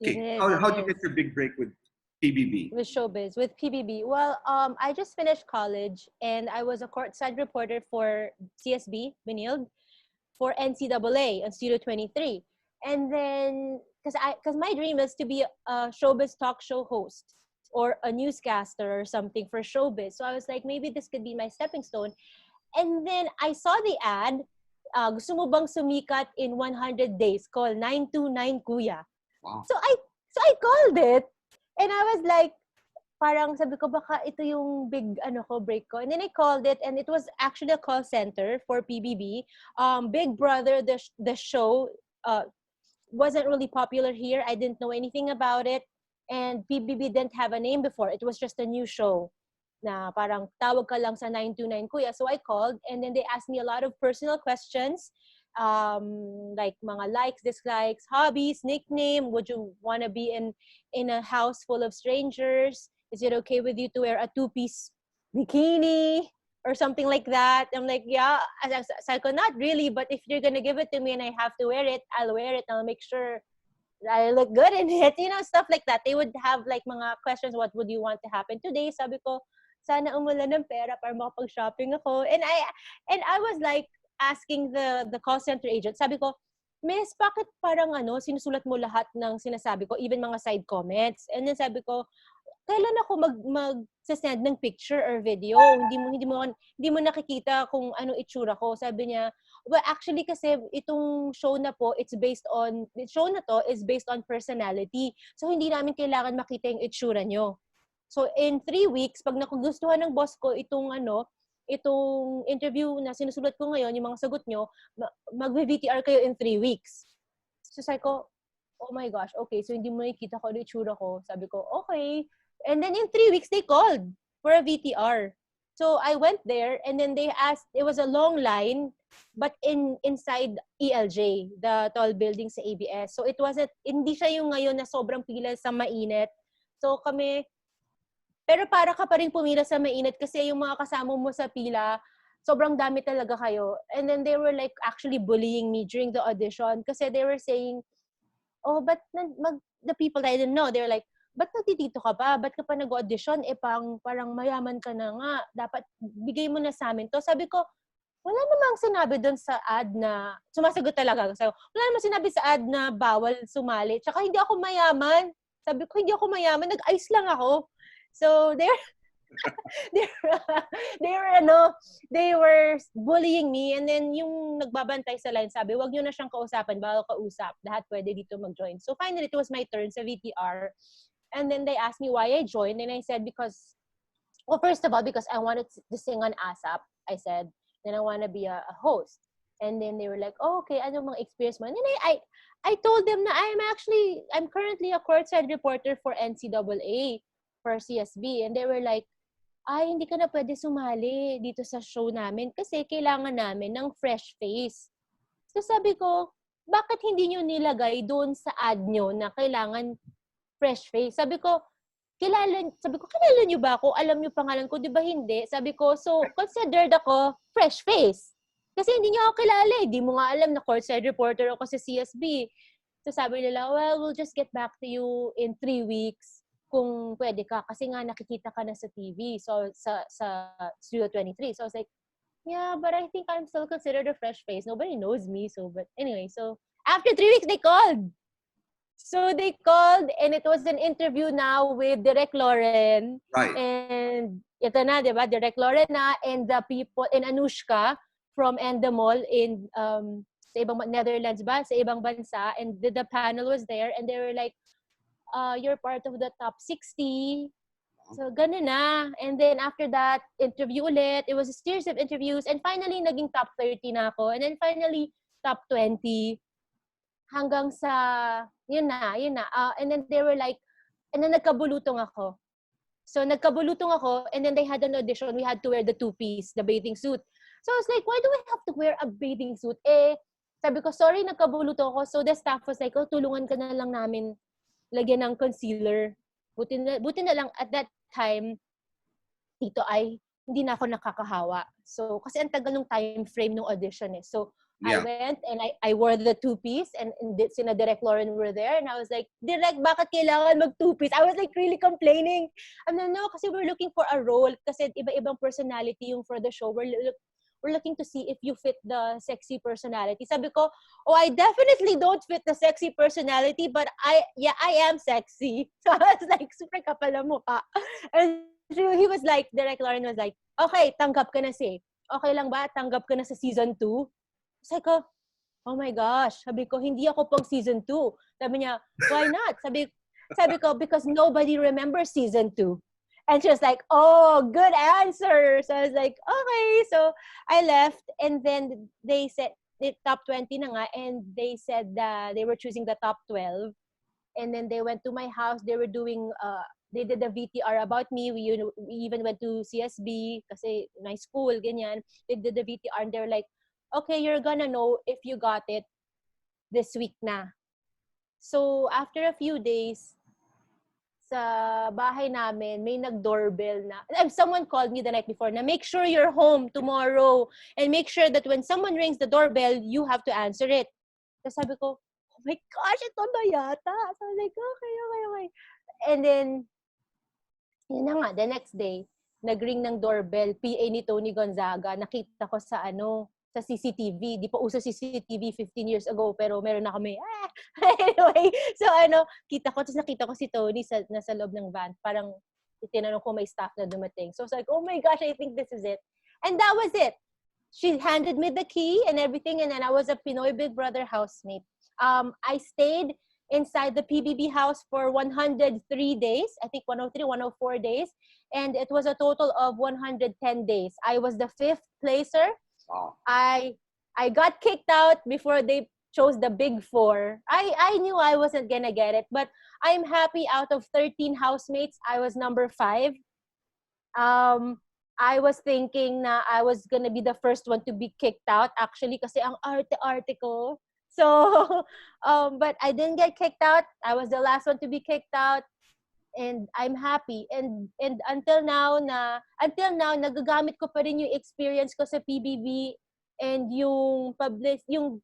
Okay, It how did you is. get your big break with PBB? With showbiz, with PBB. Well, I just finished college and I was a courtside reporter for CSB, Binild, for NCAA on Studio 23. And then, because my dream is to be a showbiz talk show host or a newscaster or something for showbiz. So I was like, maybe this could be my stepping stone. And then I saw the ad, gusto mo bang sumikat in 100 days? Call 929 Kuya. Wow. So I called it. And I was like, parang sabi ko, baka ito yung big break ko. And then I called it, and it was actually a call center for PBB. Big Brother, the show, wasn't really popular here. I didn't know anything about it. And PBB didn't have a name before. It was just a new show na parang tawag ka lang sa 929 Kuya. So I called, and then they asked me a lot of personal questions, like mga likes, dislikes, hobbies, nickname. Would you want to be in a house full of strangers? Is it okay with you to wear a two-piece bikini or something like that? I'm like, yeah. Sabi ko, not really, but if you're gonna give it to me and I have to wear it, I'll wear it. I'll make sure I look good in it, stuff like that. They would have like mga questions, what would you want to happen today? Sabi ko, sana umulan ng pera para makapag-shopping ako. And I was like asking the call center agent, sabi ko, Miss, bakit parang sinusulat mo lahat ng sinasabi ko, even mga side comments? And then sabi ko, kailan ako mag-send ng picture or video? Hindi mo nakikita kung anong itsura ko. Sabi niya, well, actually kasi itong show na to is based on personality. So hindi namin kailangan makita yung itsura nyo. So in 3 weeks, pag nakugustuhan ng boss ko itong interview na sinusulat ko ngayon, yung mga sagot nyo, mag-VTR kayo in 3 weeks. So sabi ko, oh my gosh, okay, so hindi mo nakikita ko yung itsura ko. Sabi ko, okay. And then in 3 weeks, they called for a VTR. So I went there, and then they asked, it was a long line, but inside ELJ, the tall building sa ABS. So it wasn't, hindi siya yung ngayon na sobrang pila sa mainit. So kami, pero para ka pa rin pumila sa mainit kasi yung mga kasama mo sa pila, sobrang dami talaga kayo. And then they were like actually bullying me during the audition kasi they were saying, oh, but the people that I didn't know, they were like, ba't nandito ka pa? Ba't ka pa nag-audition? Parang mayaman ka na nga. Dapat bigay mo na sa amin to. Sabi ko, wala namang sinabi doon sa ad na, sumasagot talaga. Sabi ko, wala namang sinabi sa ad na bawal sumali. Tsaka hindi ako mayaman. Sabi ko, hindi ako mayaman. Nag-ice lang ako. So they were bullying me, and then yung nagbabantay sa line sabi, wag niyo na siyang kausapan, bawal kausap, lahat pwede dito mag-join. So finally it was my turn sa VTR, and then they asked me why I joined, and I said first of all, because I wanted to sing on ASAP, I said, then I want to be a host. And then they were like, oh, okay, ano mga experience mo? And then I told them na I'm currently a courtside reporter for NCAA, for CSB. And they were like, hindi ka na pwede sumali dito sa show namin kasi kailangan namin ng fresh face. So sabi ko, bakit hindi nyo nilagay doon sa ad nyo na kailangan fresh face? Sabi ko, kilala nyo ba ako? Alam nyo pangalan ko? Di ba hindi? Sabi ko, so considered ako fresh face. Kasi hindi nyo ako kilala eh. Di mo nga alam na courtside reporter ako sa CSB. So sabi nila, well, we'll just get back to you in 3 weeks kung pwede ka. Kasi nga nakikita ka na sa TV. So sa Studio 23. So I was like, yeah, but I think I'm still considered a fresh face. Nobody knows me. But anyway, so after 3 weeks, they called. So they called, and it was an interview now with Direk Lauren. Right. And ito na, di ba? Direk Lauren na, and the people, and Anushka from Endemol in sa ibang Netherlands ba? Sa ibang bansa. And the panel was there, and they were like, you're part of the top 60. So, ganun na. And then, after that, interview ulit. It was a series of interviews. And finally, naging top 30 na ako. And then, finally, top 20. Hanggang sa, yun na. And then, they were like, and then, nagkabulutong ako. So, nagkabulutong ako. And then, they had an audition. We had to wear the two-piece, the bathing suit. So, I was like, why do we have to wear a bathing suit? Sabi ko, sorry, nagkabulutong ako. So, the staff was like, tulungan ka na lang namin lagyan ng concealer. Buti na lang at that time, Tito ay hindi na ako nakakahawa. So, kasi ang tagal ng time frame ng audition eh. So, I Yeah. went and I wore the two-piece and sina Direk Lauren were there and I was like, Direk, bakit kailangan mag two-piece? I was like really complaining. And then, no, kasi we're looking for a role kasi iba-ibang personality yung for the show. We're looking to see if you fit the sexy personality. Sabi ko, oh, I definitely don't fit the sexy personality, but I am sexy. So I was like, super kapal na mukha. And he was like, Direk Lauren was like, okay, tanggap ka na si. Okay lang ba? Tanggap ka na sa season 2? Sabi ko, oh my gosh. Sabi ko, hindi ako pang season 2. Sabi niya, why not? Sabi ko, because nobody remembers season 2. And she was like, oh, good answer. So I was like, okay. So I left and then they said, the top 20 na nga, and they said that they were choosing the top 12. And then they went to my house. They were doing, they did a VTR about me. We even went to CSB kasi my school, ganyan. They did the VTR and they were like, okay, you're gonna know if you got it this week na. So after a few days, sa bahay namin, may nag-doorbell na. Someone called me the night before na make sure you're home tomorrow and make sure that when someone rings the doorbell, you have to answer it. Tapos sabi ko, oh my gosh, ito na yata. So I was like, okay. And then, yun na nga, the next day, nag-ring ng doorbell, PA ni Tony Gonzaga, nakita ko sa sa CCTV. Di pa uso CCTV 15 years ago, pero meron na kami. Anyway, so tapos nakita ko si Tony nasa loob ng van. Parang tinanong ko may staff na dumating. So I was like, oh my gosh, I think this is it. And that was it. She handed me the key and everything, and then I was a Pinoy Big Brother housemate. I stayed inside the PBB house for 103 days. I think 103, 104 days. And it was a total of 110 days. I was the 5th placer. Wow. I got kicked out before they chose the big 4. I knew I wasn't gonna get it, but I'm happy out of 13 housemates, I was number 5. I was thinking na I was gonna be the first one to be kicked out actually kasi ang arte-arte ko. So, but I didn't get kicked out. I was the last one to be kicked out. And I'm happy. And until now, nagagamit ko pa rin yung experience ko sa PBB and yung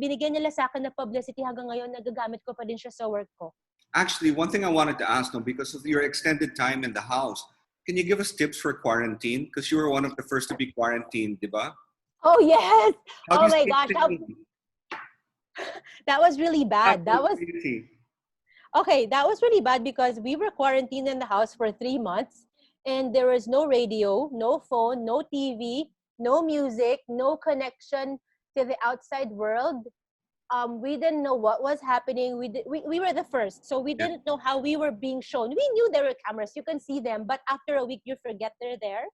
binigyan nila sa akin na publicity hanggang ngayon, nagagamit ko pa rin siya sa work ko. Actually, one thing I wanted to ask, no, because of your extended time in the house, can you give us tips for quarantine? Because you were one of the first to be quarantined, di ba? Oh, yes! How Oh do you my stay gosh. sane? That was really bad. That was crazy. Okay, that was really bad because we were quarantined in the house for 3 months and there was no radio, no phone, no TV, no music, no connection to the outside world. We didn't know what was happening. We were the first, so we didn't know how we were being shown. We knew there were cameras, you can see them, but after a week you forget they're there.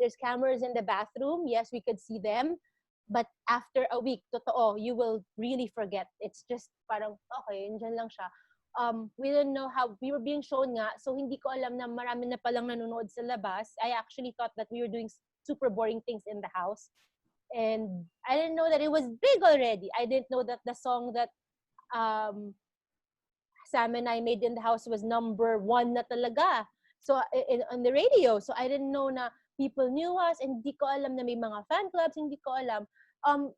There's cameras in the bathroom. Yes, we could see them. But after a week, totoo, you will really forget. It's just parang, okay, andyan lang siya. We didn't know how we were being shown nga. So hindi ko alam na marami na palang nanonood sa labas. I actually thought that we were doing super boring things in the house. And I didn't know that it was big already. I didn't know that the song that Sam and I made in the house was number 1 na talaga. So on the radio. So I didn't know na people knew us and hindi ko alam na may mga fan clubs, hindi ko alam.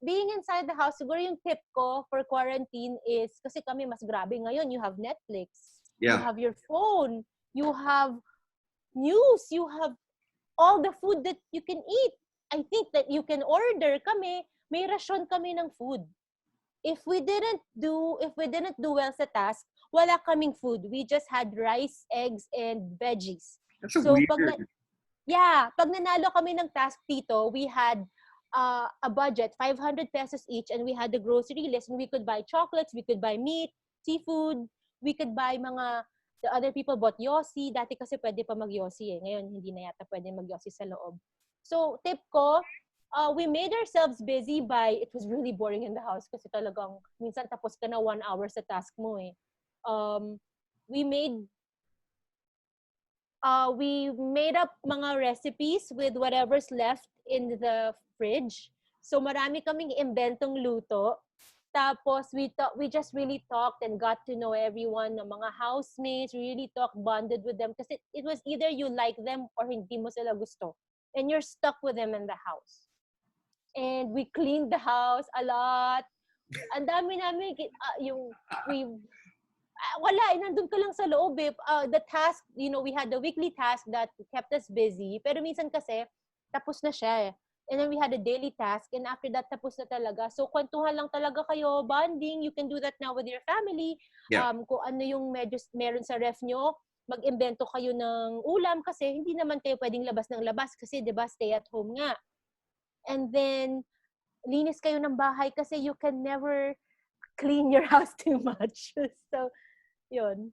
Being inside the house, siguro yung tip ko for quarantine is, kasi kami mas grabe ngayon, you have Netflix, you have your phone, you have news, you have all the food that you can eat. I think that you can order. Kami, may rasyon kami ng food. If we didn't do well sa task, wala kaming food. We just had rice, eggs, and veggies. That's so weird. Pag nanalo kami ng task dito, we had a budget, 500 pesos each, and we had the grocery list, and we could buy chocolates, we could buy meat, seafood, we could buy the other people bought yosi. Dati kasi pwede pa mag-yosi eh. Ngayon, hindi na yata pwede mag-yosi sa loob. So, tip ko, we made ourselves busy it was really boring in the house kasi talagang, minsan tapos ka na 1 hour sa task mo eh. We made up mga recipes with whatever's left in the fridge. So marami kaming inventong luto. Tapos we just really talked and got to know everyone, ng mga housemates, really talked, bonded with them kasi it was either you like them or hindi mo sila gusto. And you're stuck with them in the house. And we cleaned the house a lot. Ang dami namin, yung, we, wala, nandun ka lang sa loob eh. The task, we had the weekly task that kept us busy. Pero minsan kasi, tapos na siya eh. And then we had a daily task, and after that, tapos na talaga. So, kwentuhan lang talaga kayo, bonding. You can do that now with your family. Yeah. Kung ano yung medyo meron sa ref nyo, mag-imbento kayo ng ulam kasi hindi naman kayo pwedeng labas ng labas kasi 'di ba stay at home nga. And then linis kayo ng bahay kasi you can never clean your house too much. So, yun.